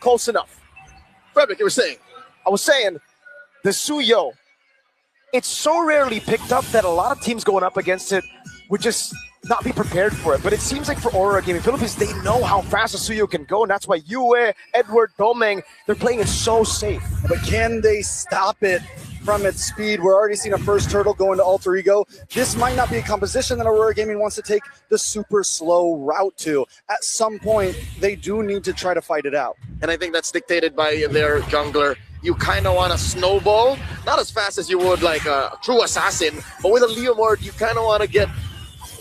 close enough. Frederick, you were saying? I was saying, the Suyo, it's so rarely picked up that a lot of teams going up against it would just not be prepared for it. But it seems like for Rora Gaming Philippines, they know how fast the Suyo can go, and that's why Yue, Edward, Domeng, they're playing it so safe. But can they stop it from its speed? We're already seeing a first turtle go into Alter Ego. This might not be a composition that Rora Gaming wants to take the super slow route to. At some point, they do need to try to fight it out. And I think that's dictated by their jungler. You kind of want to snowball, not as fast as you would like a true assassin, but with a Leomord, you kind of want to get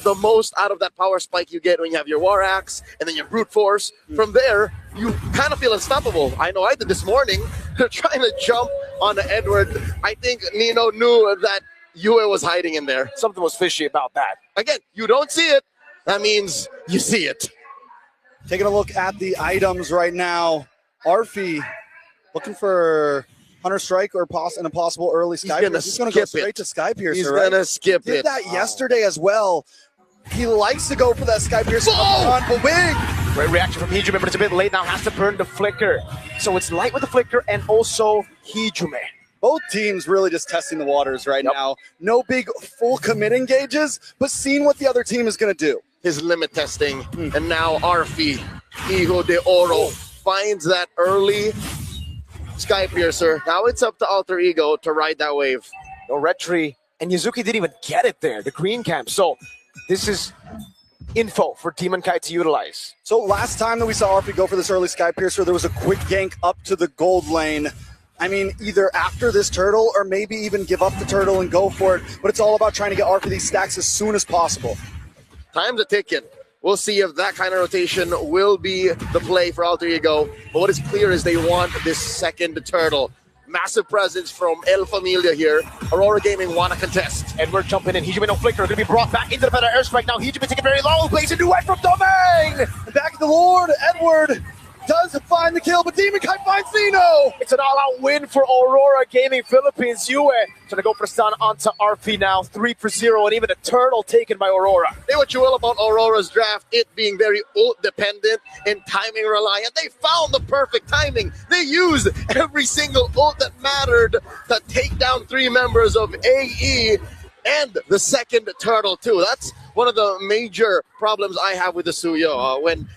the most out of that power spike you get when you have your War Axe and then your Brute Force. From there, you kind of feel unstoppable. I know I did this morning, trying to jump on the Edward. I think Nino knew that Yue was hiding in there. Something was fishy about that. Again, you don't see it. That means you see it. Taking a look at the items right now, Arfi looking for Hunter Strike or an impossible early Sky Piercer. He's going to go straight to Sky Piercer. He's going to skip it. Did that yesterday as well. He likes to go for that Sky Piercer on the wing. Great reaction from Hijume, but it's a bit late now. Has to burn the Flicker. So it's light with the Flicker and also Hijume. Both teams really just testing the waters right now. No big full commit engages, but seeing what the other team is going to do. His limit testing. And now Arfi, Hijo de Oro, finds that early Sky Piercer. Now it's up to Alter Ego to ride that wave. No Retri, and Yuzuki didn't even get it there, the green camp. So this is info for Demon Kai to utilize. So last time that we saw Arfi go for this early Sky Piercer, there was a quick gank up to the gold lane. I mean, either after this turtle or maybe even give up the turtle and go for it. But it's all about trying to get Arfi these stacks as soon as possible. Time's a ticking. We'll see if that kind of rotation will be the play for Alter Ego. But what is clear is they want this second turtle. Massive presence from El Familia here. Rora Gaming want to contest. Edward jumping in. Hijume no Flicker. Going to be brought back into the better airstrike now. Hijume taking very low. Plays a duet from Domeng. And back to the Lord. Edward does find the kill, but Demon Kai finds Nino. It's an all-out win for Rora Gaming Philippines. Yue trying to go for the stun onto RP now. 3-0, and even a turtle taken by Aurora. Say what you will about Aurora's draft, it being very ult-dependent and timing-reliant. They found the perfect timing. They used every single ult that mattered to take down 3 members of AE and the second turtle, too. That's one of the major problems I have with the Suyo. When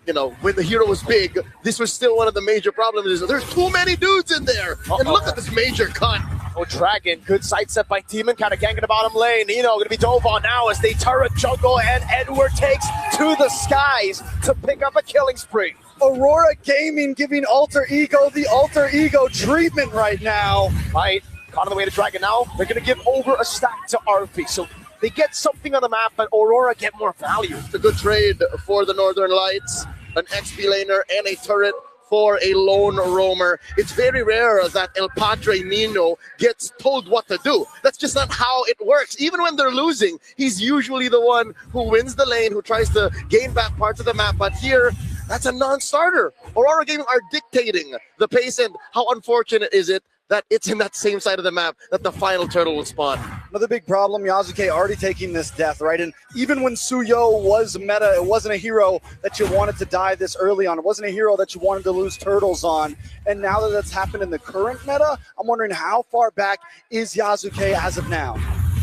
the hero was big, this was still one of the major problems. Is there's too many dudes in there. And look at this major cut. Oh, Dragon, good sidestep by Demon, kind of ganking the bottom lane. Nino going to be dove on now as they turret juggle, and Edward takes to the skies to pick up a killing spree. Rora Gaming giving Alter Ego the Alter Ego treatment right now. Right, caught on the way to Dragon now. They're going to give over a stack to RP. So they get something on the map, but Aurora get more value. It's a good trade for the Northern Lights, an XP laner and a turret for a lone roamer. It's very rare that El Padre Nino gets told what to do. That's just not how it works. Even when they're losing, he's usually the one who wins the lane, who tries to gain back parts of the map. But here, that's a non-starter. Rora Gaming are dictating the pace, and how unfortunate is it that it's in that same side of the map that the final turtle will spawn. Another big problem, Yasuke already taking this death, right? And even when Suyo was meta, it wasn't a hero that you wanted to die this early on. It wasn't a hero that you wanted to lose turtles on. And now that that's happened in the current meta, I'm wondering how far back is Yasuke as of now?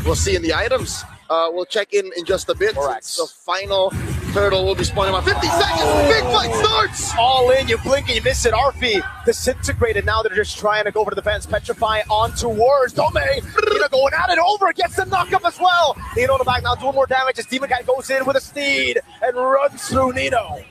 We'll see in the items. We'll check in just a bit. The final turtle will be spawning about 50 seconds. Big fight starts. All in, you blink and you miss it. Arfi disintegrated. Now they're just trying to go for the defense. Petrify on towards Domeng. Nino going at it over. Gets the knockup as well. Nino on the back now doing more damage as Demon Guy goes in with a steed and runs through Nino.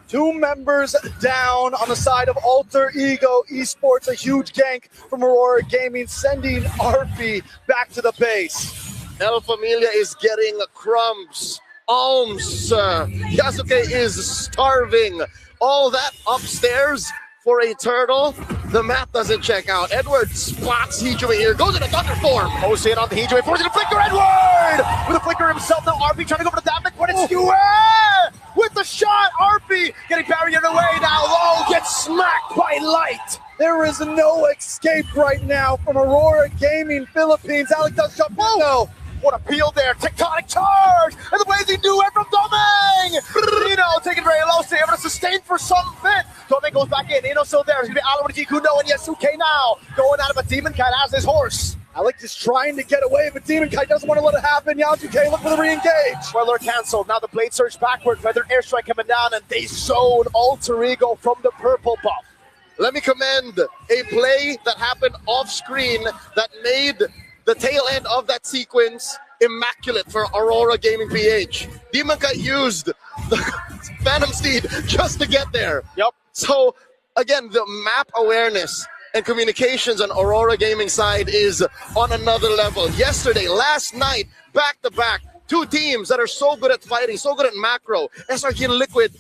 2 members down on the side of Alter Ego Esports. A huge gank from Rora Gaming, sending Arfi back to the base. El Familia is getting crumbs, alms. Yasuke is starving. All that upstairs for a turtle. The map doesn't check out. Edward spots Hijume here, goes into thunder form. Posting it on the Hijume, forcing a flicker. Edward with a flicker himself. Now RP trying to go for the damage, but it's Yue with the shot. RP getting barriered away now. Low gets smacked by Light. There is no escape right now from Rora Gaming Philippines. Alec does jump in though. What a peel there. Tectonic charge. And the blazing duet from Domeng. Nino taking very low, so able to sustain for some bit. Domain goes back in. Ino's still there. It's going to be Alamariki, Kuno, and Yasuke now. Going out of a Demon Kite as his horse. Alex is trying to get away, but Demon Kite doesn't want to let it happen. Yasuke look for the re-engage. Weller canceled. Now the blade surge backward. Feather airstrike coming down, and they zone Alter Ego from the purple buff. Let me commend a play that happened off screen that made the tail end of that sequence immaculate for Aurora Gaming PH. Demon Kite used the Phantom Steed just to get there. Yep. So again, the map awareness and communications on Aurora Gaming side is on another level. Yesterday, last night, back-to-back, two teams that are so good at fighting, so good at macro, SRG and Liquid,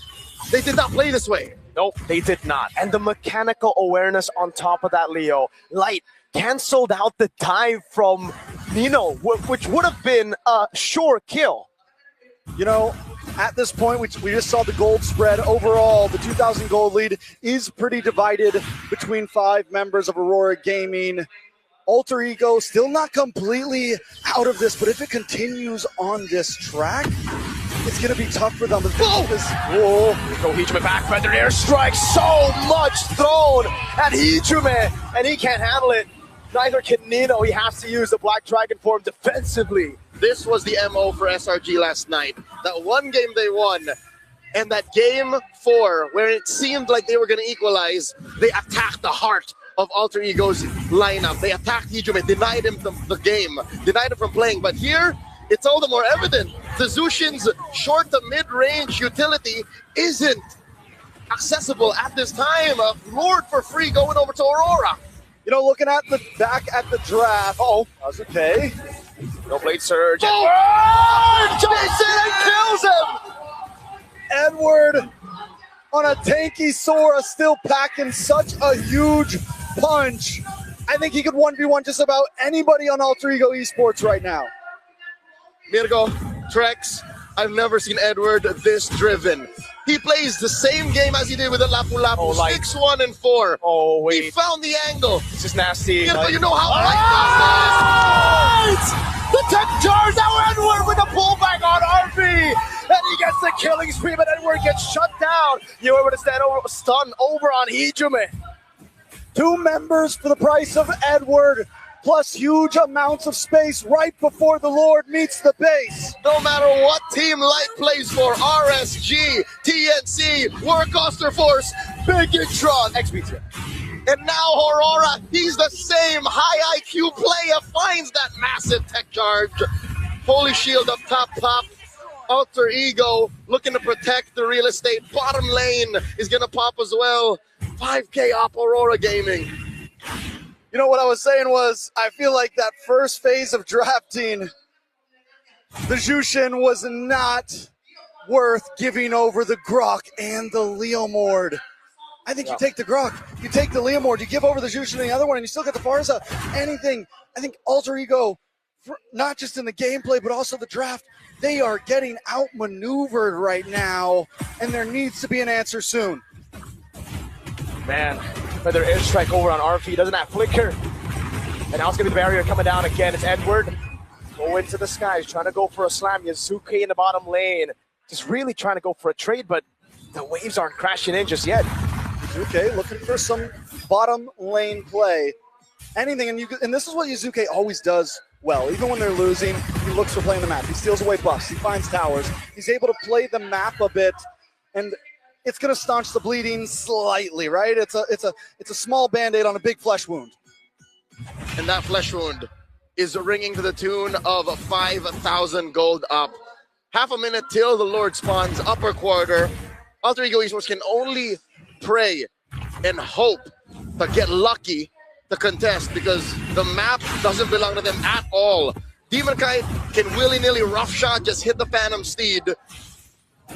they did not play this way. Nope, they did not. And the mechanical awareness on top of that, Leo. Light canceled out the dive from Nino, which would have been a sure kill. You know, at this point, we just saw the gold spread. Overall, the 2,000 gold lead is pretty divided between 5 members of Aurora Gaming. Alter Ego still not completely out of this, but if it continues on this track, it's going to be tough for them. Whoa! Go Hijume back, feather airstrike, so much thrown at Hijume, and he can't handle it. Neither can Nino. He has to use the Black Dragon form defensively. This was the MO for SRG last night. That one game they won, and that game 4, where it seemed like they were going to equalize, they attacked the heart of Alter Ego's lineup. They attacked Hijume, denied him the game, denied him from playing. But here, it's all the more evident. The Zushin's short to mid-range utility isn't accessible at this time. Lord for free going over to Aurora. You know, looking at the back at the draft. Oh, that's okay. No blade surge. Oh! Jason kills him! Edward on a tanky Sora, still packing such a huge punch. I think he could 1v1 just about anybody on Alter Ego Esports right now. Mirgo, Trex, I've never seen Edward this driven. He plays the same game as he did with the Lapu Lapu, Oh, like- 6-1 and 4. Oh, He wait. found the angle. This is nasty. Mirgo, you know how The tech charge now Edward with a pullback on RP. And he gets the killing spree, but Edward gets shut down. You were able to stun over on Hijume. 2 members for the price of Edward, plus huge amounts of space right before the Lord meets the base. No matter what team Light plays for, RSG, TNC, Warcaster Force, Bigitron, XBT. and now Aurora, he's the same high IQ player, finds that massive tech charge. Holy Shield up top. Alter Ego looking to protect the real estate. Bottom lane is going to pop as well. 5K up Aurora Gaming. You know what I was saying was, I feel like that first phase of drafting, the Jushin was not worth giving over the Grok and the Leomord. I think you take the Grok, you take the Leomord, you give over the Jushin and the other one, and you still get the Farza. Anything. I think Alter Ego, not just in the gameplay, but also the draft, they are getting outmaneuvered right now, and there needs to be an answer soon. Man, feather airstrike over on RP, doesn't have flicker. And now it's going to be the barrier coming down again. It's Edward. Go into the skies, trying to go for a slam. Yasuke in the bottom lane. Just really trying to go for a trade, but the waves aren't crashing in just yet. Yuzuke looking for some bottom lane play. Anything, and this is what Yuzuke always does well. Even when they're losing, he looks for playing the map. He steals away buffs. He finds towers. He's able to play the map a bit, and it's going to staunch the bleeding slightly, right? It's a small Band-Aid on a big flesh wound. And that flesh wound is ringing to the tune of 5,000 gold up. Half a minute till the Lord spawns, upper quarter. Alter Ego Esports can only pray and hope to get lucky to contest, because the map doesn't belong to them at all. Demon Kite can willy-nilly rough shot, just hit the Phantom Steed,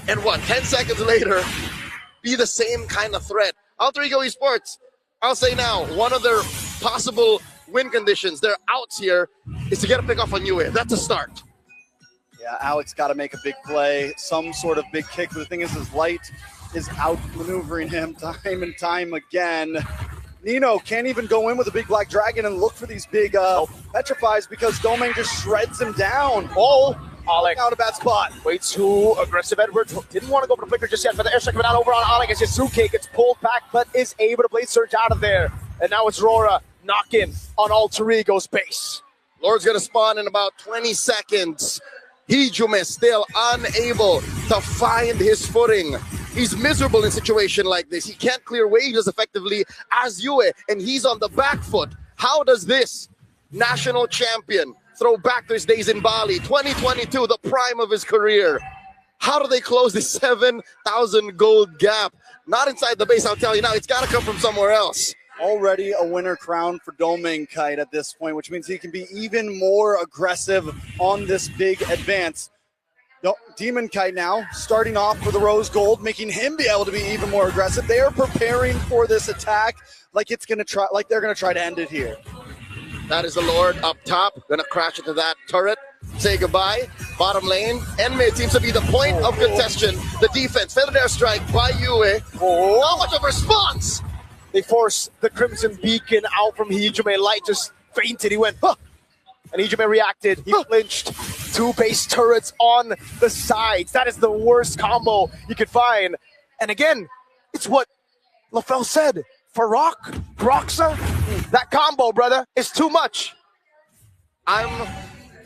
and 10 seconds later, be the same kind of threat. Alter Ego Esports, I'll say now, one of their possible win conditions, their outs here, is to get a pick off on Yue. That's a start. Yeah, Alex got to make a big play, some sort of big kick. But the thing is, his Light is outmaneuvering him time and time again. Nino can't even go in with a big Black Dragon and look for these big petrifies, because Domain just shreds him down. Oh, Alec Out of bad spot. way too aggressive. Edward didn't want to go for the flicker just yet, but the airstrike coming out over on Alec as Yasuke gets pulled back, but is able to blade surge out of there. And now it's Rora knocking on Alter Ego's base. Lord's gonna spawn in about 20 seconds. Hijume still unable to find his footing. He's miserable in a situation like this. He can't clear waves as effectively as Yue, and he's on the back foot. How does this national champion throw back to his days in Bali, 2022, the prime of his career? How do they close this 7,000 gold gap? Not inside the base, I'll tell you now. It's got to come from somewhere else. Already a winner crowned for Doming Kite at this point, which means he can be even more aggressive on this big advance. Demon Kite now starting off for the rose gold, making him be able to be even more aggressive. They are preparing for this attack like they're gonna try to end it here. That is the Lord up top, gonna crash into that turret. Say goodbye. Bottom lane and mid seems to be the point of contention. The defense, feathered airstrike by Yue. Not much of a response. They force the Crimson Beacon out from Hijume. Light just fainted. He went, huh! And Hijume reacted. He flinched. 2 base turrets on the sides. That is the worst combo you could find. And again, it's what LaFell said. Farok, Roxa, that combo, brother, is too much. I'm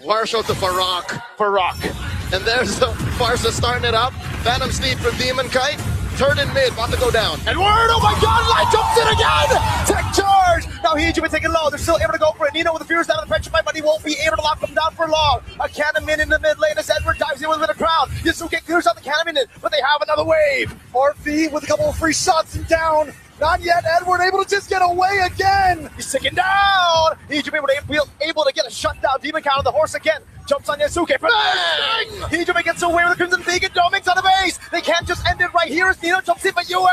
partial to Farok. And there's the Farsa starting it up. Phantom Steed from Demon Kite. Turn in mid, about to go down. Edward, oh my god, Light jumps in again! Tech charge! Now Hijume taking low. They're still able to go for it. Nino with the fears down of the pressure fight, but he won't be able to lock them down for long. A Cannon in the mid lane as Edward dives in with a crowd. Yasuke clears out the Cannon, but they have another wave. RV with a couple of free shots and down. Not yet. Edward able to just get away again. He's ticking down. Hijume able to get a shutdown. Demon count on the horse again. Jumps on Yasuke. Bang! Hijume gets away with the Crimson Beacon. Doming's on the base. They can't just end it right here as Nino jumps in, but Yue.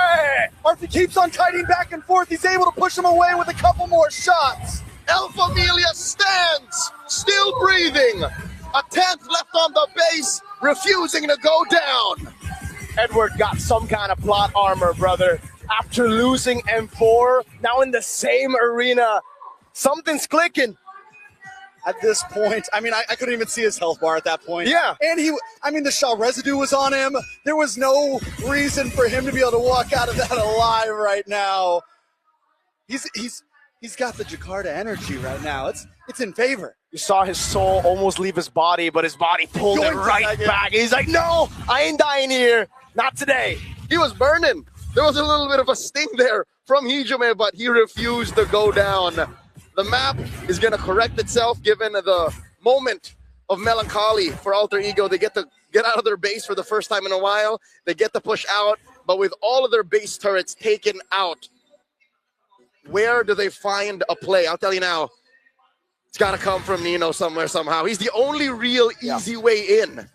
RV keeps on kiting back and forth. He's able to push him away with a couple more shots. El Familia stands, still breathing. A 10th left on the base, refusing to go down. Edward got some kind of plot armor, brother. After losing M4, now in the same arena, something's clicking. At this point, I mean, I couldn't even see his health bar at that point. Yeah. And the Shaw residue was on him. There was no reason for him to be able to walk out of that alive right now. He's got the Jakarta energy right now. It's in favor. You saw his soul almost leave his body, but his body pulled it right back. He's like, no, I ain't dying here. Not today. He was burning. There was a little bit of a sting there from Hijume, but he refused to go down. The map is going to correct itself given the moment of melancholy for Alter Ego. They get to get out of their base for the first time in a while. They get to push out, but with all of their base turrets taken out, where do they find a play? I'll tell you now, it's got to come from Nino somewhere, somehow. He's the only real easy way in.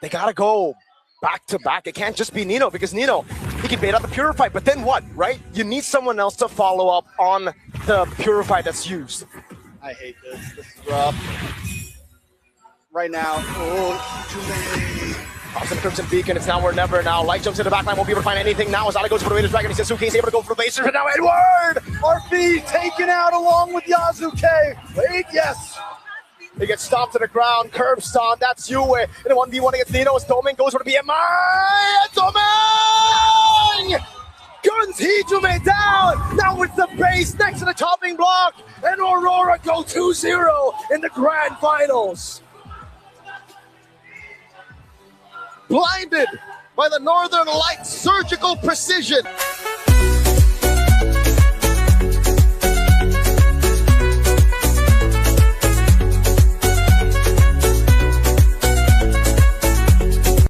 They got to go back to back. It can't just be Nino because Nino, he can bait out the Purify, but then what, right? You need someone else to follow up on the Purify that's used. I hate this. This is rough. Right now. Oh, Pops in the Crimson Beacon, it's now or never now. Light jumps in the backline, won't be able to find anything now as Ala goes for the Raiders Dragon. Sasuke is able to go for the baser, but now Edward! RP taken out along with Yasuke. Wait, yes. He gets stomped to the ground, curb stomp, that's Yue. In a 1v1 against Nino as Doming goes for the BMI. Doming! Guns Hijume down! Now it's the base next to the chopping block, and Aurora go 2-0 in the Grand Finals. Blinded by the Northern Lights' surgical precision.